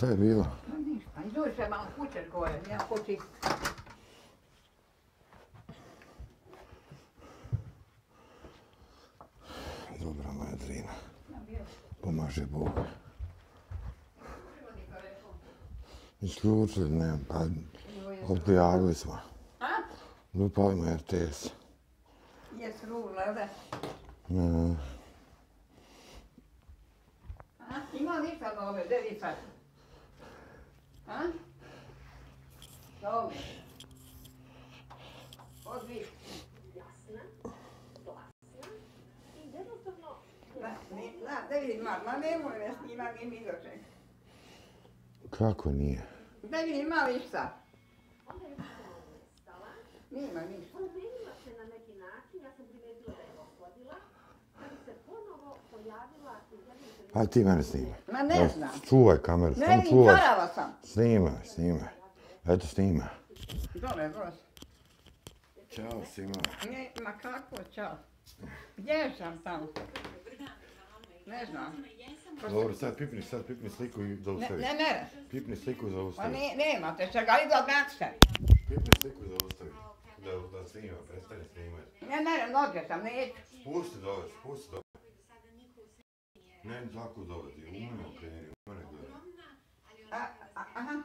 Šta je bilo? Ništa, izduži se malo kuće gore, nema kući. Dobra moja Drina. Pomaže Bog. Isključili, ne, pa oprijavili smo. A? Lupavimo RTS. Jesu rule, da? Ima ništa nove, gdje vi sad? A? Nove. Odvi. Jasna, glasna i jednostavno... Da vidim, ma nemoj me snima, nije mi doček. Kako nije? Da vidim, ima li šta? Onda je jednostavno nestala. Nima ništa. Promenila se na neki način, ja sam primetila da je osladila, da bi se ponovo pojavila u jednom trenutku. Aj ti mene snimaj. Ma ne znam. Čuvaj kameru, Ne samo vidim, čuvaj. karava sam. Snimaj. Eto snima. Dole, bros. Ćao svima. Ne, ma kako, čao. Gdje sam tamo? Ne znam. Dobro, sad pipni sliku i zaustavi. Ne. Pipni sliku i Pa zaustavi. nemate čega, idi odnačite. Pipni sliku i zaustavi. Da snima, prestani snimati. Ne, nođe sam, neću. Pusti doveć. Ne, tako doveć. U mene okreni, u mene gledaj. Aha.